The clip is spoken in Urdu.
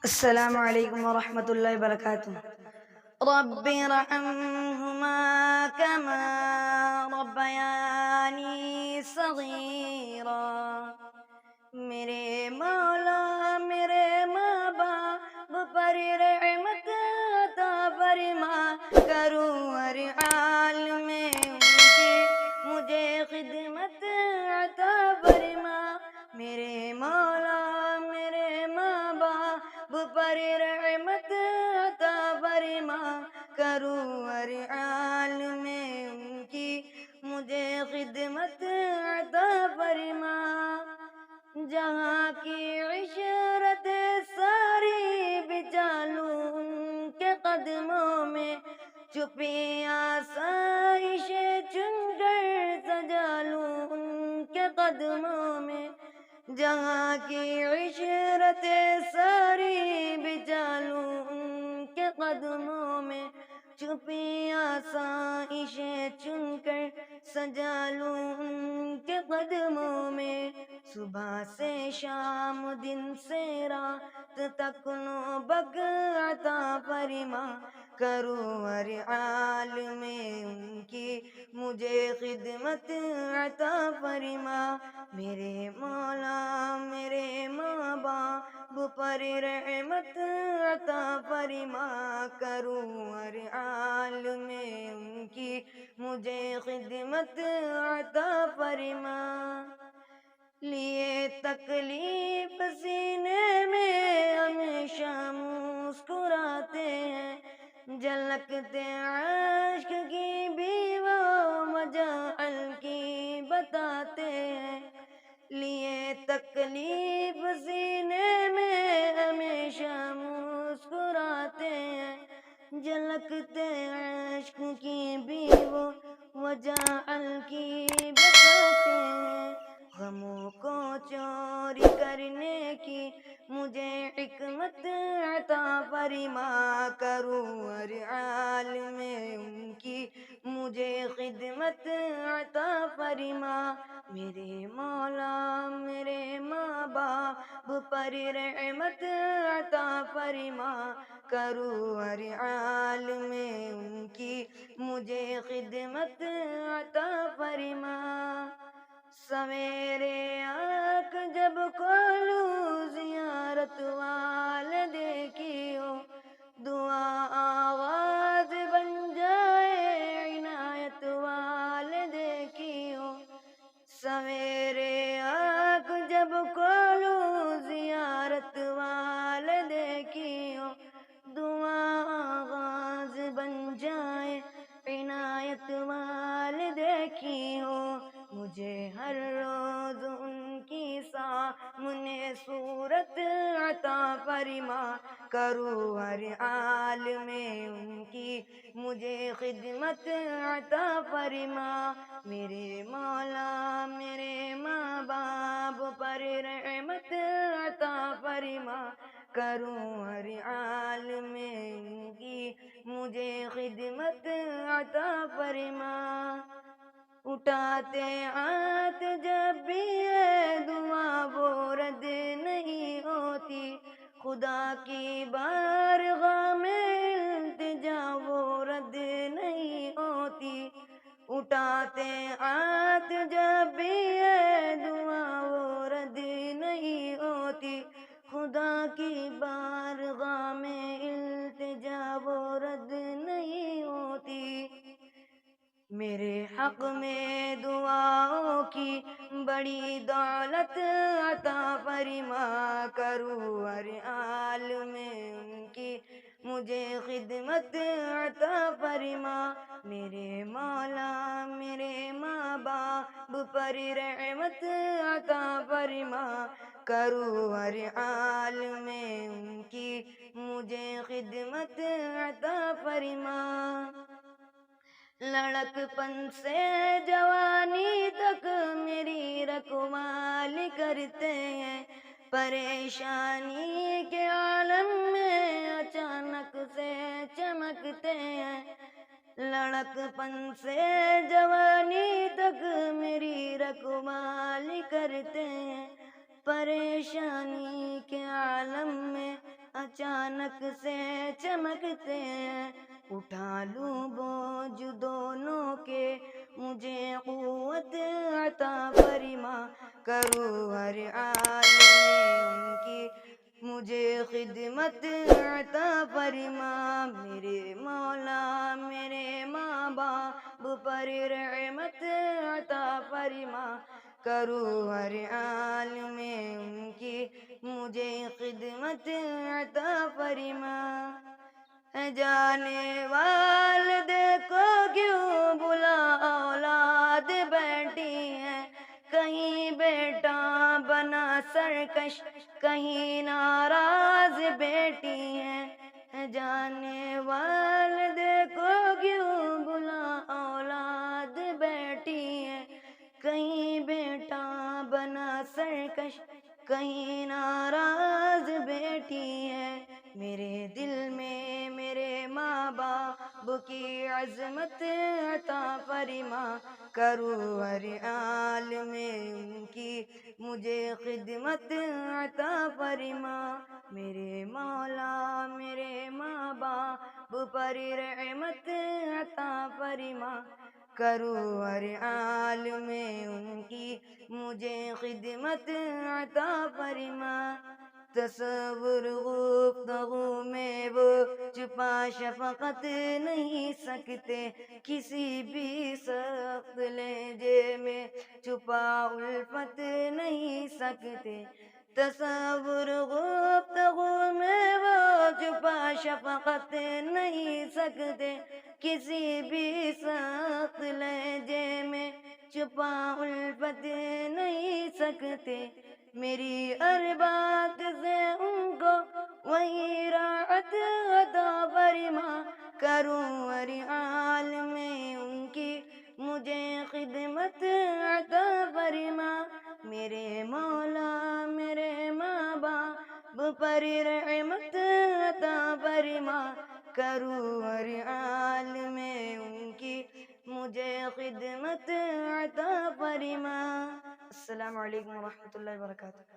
السلام علیکم ورحمۃ اللہ وبرکاتہ۔ رب ارحمہما کما ربیانی صغیرا۔ میرے مولا میرے ماں باپ پر رحمت عطا فرما، کروں ہر حال میں ان کی مجھے خدمت عطا فرما۔ میرے مولا میرے ماں باپ پر رحمت عطا فرما، کروں ہر حال میں ان کی مجھے خدمت عطا فرما۔ جہاں کی عشرت ساری بچا لوں ان کے قدموں میں، چھپی آسائش چن کر سجا لوں ان کے قدموں میں۔ جہاں کی عشرت ساری بچا لوں ان کے قدموں میں، چھپی آسائشیں چن کر سجا لوں ان کے قدموں میں۔ صبح سے شام دن سے رات تک نوبت عطا فرما، کروں ہر حال میں ان کی مجھے خدمت عطا فرما۔ میرے مولا میرے ماں باپ پر رحمت عطا فرما، کروں ہر حال میں ان کی مجھے خدمت عطا فرما۔ لیے تکلیف سینے میں ہمیشہ مسکراتے ہیں، جھلکتے عشق کی بھی وہ وجہ کی بتاتے ہیں۔ لیے تکلیف سینے میں ہمیشہ مسکراتے ہیں، جھلکتے عشق کی بھی وہ وجہ کی بتاتے ہیں۔ غموں کو چوری کرنے کی مجھے حکمت عطا فرما، کروں ہر حال میں ان کی مجھے خدمت عطا فرما۔ میرے مولا میرے ماں باپ پر رحمت عطا فرما، کروں ہر حال میں ان کی مجھے خدمت عطا فرما۔ سویرے آنکھ جب کھولوں زیارت والدے کی ہو، دعا آغاز بن جائے عنایت والدے کی ہو۔ سویرے آنکھ جب کھولوں زیارت والدے کی ہو، دعا آغاز بن جائے عنایت والدے کی ہو۔ مجھے ہر روز ان کی سامنے صورت عطا فرما، کروں ہر حال میں ان کی مجھے خدمت عطا فرما۔ میرے مولا میرے ماں باپ پر رحمت عطا فرما، کروں ہر حال میں ان کی مجھے خدمت عطا فرما۔ اٹھاتے ہاتھ جب بھی ہے دعا وہ رد نہیں ہوتی، خدا کی بارگاہ میں التجا وہ رد نہیں ہوتی۔ اٹھاتے ہاتھ جب بھی ہے دعا وہ رد نہیں ہوتی، خدا کی بارگاہ میں التجا وہ رد نہیں ہوتی۔ میرے حق میں دعاؤں کی بڑی دولت عطا فرما، کروں ہر حال میں ان کی مجھے خدمت عطا فرما۔ میرے مولا میرے ماں باپ پر رحمت عطا فرما، کروں ہر حال میں ان کی مجھے خدمت عطا فرما۔ لڑک پن سے جوانی تک میری رکھوالی کرتے ہیں، پریشانی کے عالم میں اچانک سے چمکتے ہیں۔ لڑک پن سے جوانی تک میری رکھوالی کرتے ہیں، پریشانی کے عالم میں اچانک سے چمکتے ہیں، اٹھا لوں بوجھ دونوں کے، مجھے قوت عطا فرما، کروں ہر حال میں ان کی مجھے خدمت عطا فرما، میرے مولا میرے ماں باپ پر رحمت عطا فرما، کروں ہر حال میں ان کی مجھے خدمت عطا فرما۔ جانے والدے کو کیوں بلا اولاد بیٹھی ہے، کہیں بیٹا بنا سرکش، کہیں ناراض بیٹی ہے، جانے والدے کو کیوں بلا اولاد بیٹھی ہے، کہیں بیٹا بنا سرکش، کہیں ناراض بیٹی ہے، میرے دل میں میرے ماں باپ کی عظمت عطا فرما، کروں ہر حال میں ان کی مجھے خدمت عطا فرما، میرے مولا میرے ماں باپ پر رحمت عطا فرما، کروں ہر حال میں ان کی مجھے خدمت عطا فرما۔ تصور گفتگو میں وہ چھپا شفقت نہیں سکتے، کسی بھی سخت لہجے میں چھپا الفت نہیں سکتے، تصور گفتگو میں وہ چھپا شفقت نہیں سکتے، کسی بھی سخت لہجے میں چھپا الفت نہیں سکتے، میری ہر بات سے ان کو وہی راحت عطا فرما، کروں ہر حال میں ان کی مجھے خدمت عطا فرما، میرے مولا میرے ماں باپ پر رحمت عطا فرما، کروں ہر حال میں ان کی مجھے خدمت عطا فرما۔ السلام علیکم ورحمۃ اللہ وبرکاتہ۔